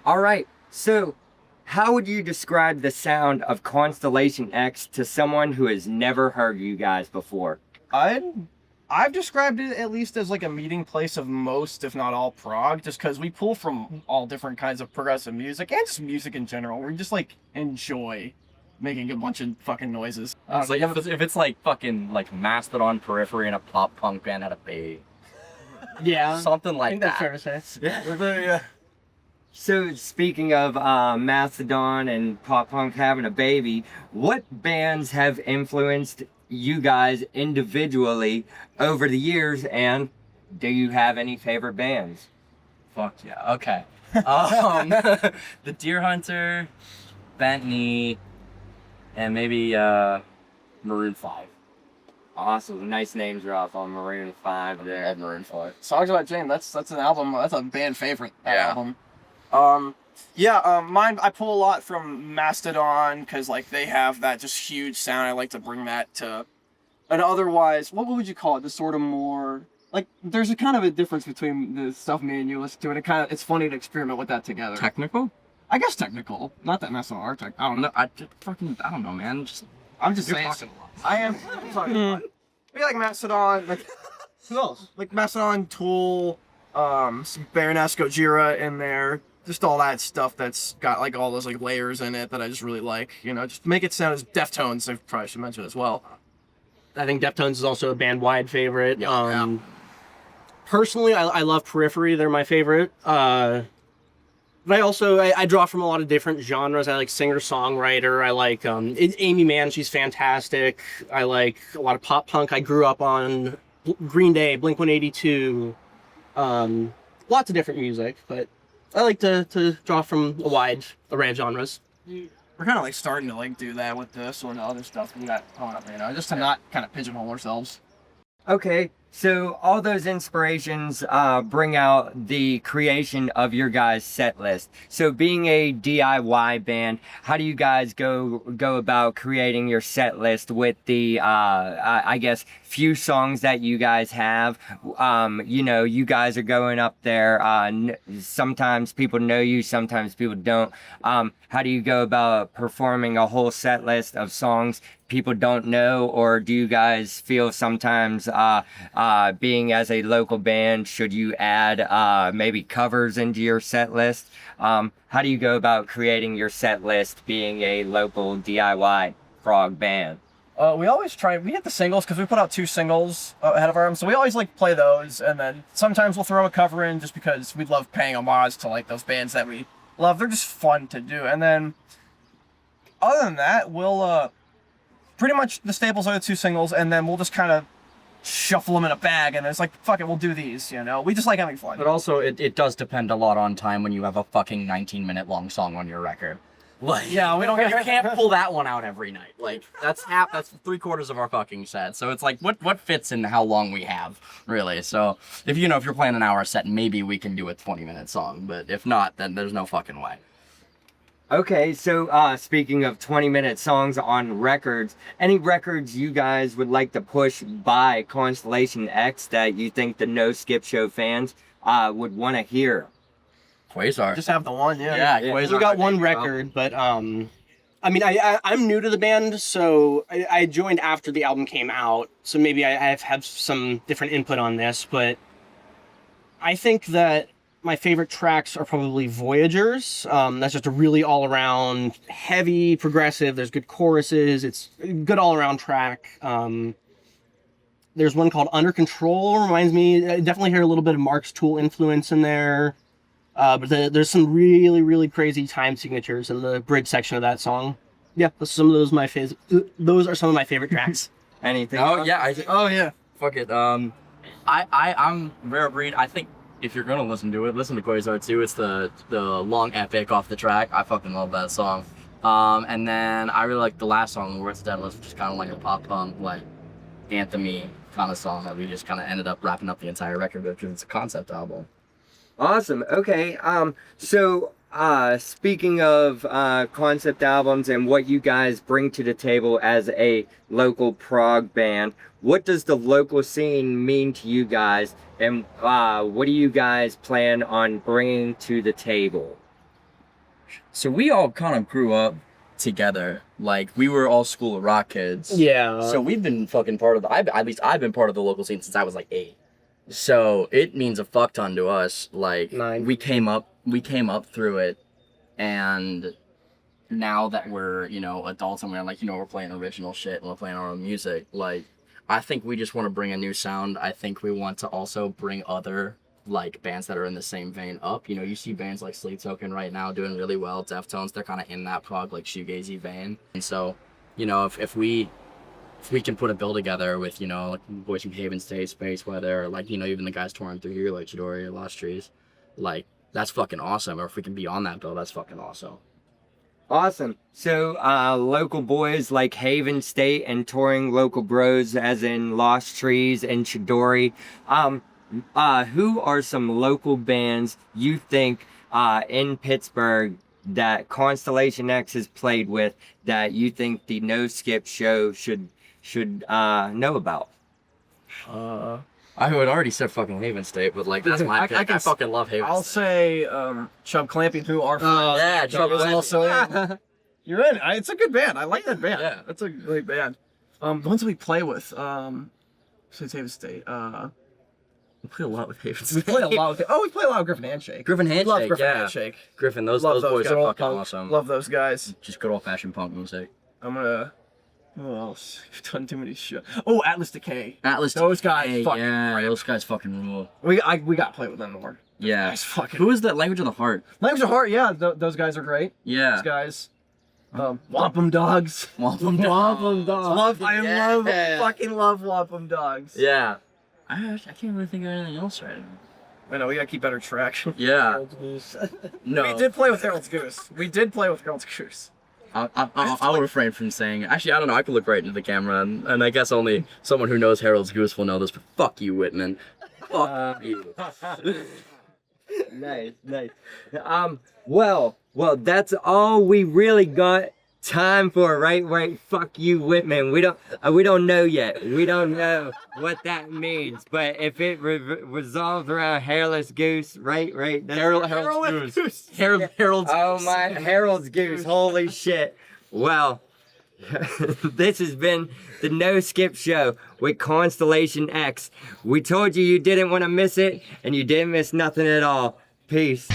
All right. So, how would you describe the sound of Constellation X to someone who has never heard you guys before? I've described it at least as like a meeting place of most, if not all, prog, just because we pull from all different kinds of progressive music and just music in general. We just like enjoy making a bunch of fucking noises. It's like if it's like fucking like Mastodon, Periphery, and a pop punk band had a baby. Yeah. Something like that's that. fair to say. Yeah. So, speaking of Mastodon and pop punk having a baby, what bands have influenced you guys individually over the years, and do you have any favorite bands? Fuck yeah. Okay. The Deer Hunter, Bent Knee, and maybe Maroon 5. Awesome. Nice name drop on Maroon 5 there. At Maroon 5. Songs About Jane, that's an album, that's a band favorite, that Yeah. album. Mine, I pull a lot from Mastodon, because like they have that just huge sound. I like to bring that to an otherwise, what would you call it, just sort of more, like there's a kind of a difference between the stuff me and you listen to, and it's funny to experiment with that together. Technical? I guess technical, not that Mastodon are technical. I don't know. I don't know, man. I'm just You're saying. talking a lot. I am talking a lot. Maybe like Mastodon, like who else? Like Mastodon, Tool, some Baroness Gojira in there. Just all that stuff that's got like all those like layers in it that I just really like. You know, just make it sound as Deftones. I probably should mention as well. I think Deftones is also a band-wide favorite. Personally, I love Periphery. They're my favorite. But I draw from a lot of different genres. I like singer-songwriter. I like Amy Mann. She's fantastic. I like a lot of pop punk. I grew up on Green Day, Blink-182. Lots of different music, but I like to draw from a wide array of genres. We're kind of like starting to like do that with this or the other stuff we got coming up, you know, just to not kind of pigeonhole ourselves. Okay, so all those inspirations bring out the creation of your guys' set list. So being a DIY band, how do you guys go about creating your set list with the, I guess, few songs that you guys have? You know, you guys are going up there. Sometimes people know you, sometimes people don't. How do you go about performing a whole set list of songs people don't know, or do you guys feel sometimes being as a local band, should you add maybe covers into your set list? How do you go about creating your set list being a local DIY prog band? We always try, we hit the singles because we put out 2 singles ahead of our, so we always like play those, and then sometimes we'll throw a cover in just because we love paying homage to like those bands that we love. They're just fun to do. And then other than that, we'll pretty much the staples are the 2 singles, and then we'll just kind of shuffle them in a bag, and it's like, fuck it, we'll do these, you know? We just like having fun. But also, it does depend a lot on time when you have a fucking 19-minute long song on your record. Like, yeah, we can't pull that one out every night. Like, that's 3/4 of our fucking set. So it's like, what fits in how long we have, really? So if you're playing an hour set, maybe we can do a 20-minute song. But if not, then there's no fucking way. Okay, so speaking of 20-minute songs on records, any records you guys would like to push by Constellation X that you think the No Skip Show fans would want to hear? Quasar. Just have the one, yeah. Yeah, Quasar. We got one record, but I mean, I'm new to the band, so I joined after the album came out, so maybe I've had some different input on this, but I think that my favorite tracks are probably Voyagers. That's just a really all-around heavy progressive. There's good choruses. It's a good all-around track. There's one called Under Control. Reminds me, I definitely hear a little bit of Mark's Tool influence in there. But there's some really, really crazy time signatures in the bridge section of that song. Yeah, some of those those are some of my favorite tracks. Anything? Oh yeah, Oh yeah. Fuck it. I'm Rare Breed. I think if you're gonna listen to it, listen to Quasar 2. It's the long epic off the track. I fucking love that song. And then I really like the last song, The Words Deadless, which is kind of like a pop punk, like anthem-y kind of song that we just kind of ended up wrapping up the entire record with because it's a concept album. Awesome. Okay. So speaking of concept albums and what you guys bring to the table as a local prog band, what does the local scene mean to you guys, and what do you guys plan on bringing to the table? So we all kind of grew up together. Like, we were all School of Rock kids. Yeah. So we've been fucking part of at least I've been part of the local scene since I was like 8. So it means a fuck ton to us. Like, 9. we came up through it, and now that we're, you know, adults and we're like, you know, we're playing original shit and we're playing our own music, like, I think we just want to bring a new sound. I think we want to also bring other, like, bands that are in the same vein up. You know, you see bands like Sleep Token right now doing really well. Deftones, they're kind of in that prog, like, shoegazy vein. And so, you know, if we can put a bill together with, you know, like Boys from Haven State, Space Weather, or like, you know, even the guys touring through here, like Chidori or Lost Trees, like, that's fucking awesome. Or if we can be on that bill, that's fucking awesome. Awesome. So, local boys like Haven State and touring local bros, as in Lost Trees and Chidori. Who are some local bands you think in Pittsburgh that Constellation X has played with that you think the No Skip Show should know about? I had already said fucking Haven State, but like, that's my pick. I fucking love Haven I'll State. say Chub Clamping, who are yeah, Chub is Clamping. also in. You're in. It's a good band. I like that band. Yeah, that's a great band. The ones that we play with, since Haven State, we play a lot with Haven we State. play a lot with. Oh, we play a lot with Griffin Handshake. Griffin Handshake, Love Griffin yeah. Handshake. Griffin, those Love boys guys. are fucking Punk. awesome. Love those guys. Just good old-fashioned punk music. I'm gonna. Who else? We've done too many shows. Oh, Atlas Decay. Atlas Those guys Decay, fucking. yeah, those guys fucking rule. We got to play with them more. Yeah. Guys fucking. Who is that? Language of the Heart. Language of Heart, yeah. Those guys are great. Yeah. Those guys. Wampum Dogs. Wampum Dogs. Fucking love Wampum Dogs. Yeah. I can't really think of anything else right now. I know, we gotta keep better track. Yeah. No. We did play with Harold's Goose. I'll refrain from saying. Actually, I don't know. I could look right into the camera, and I guess only someone who knows Harold's Goose will know this. But fuck you, Whitman. Fuck you. Nice. Well, that's all we really got time for, right? Fuck you, Whitman. We don't know yet. We don't know what that means. But if it resolves around Hairless Goose, right? Harold's Goose. Harold's Oh my, Harold's Goose. Holy shit. Well, this has been the No Skip Show with Constellation X. We told you didn't want to miss it, and you didn't miss nothing at all. Peace.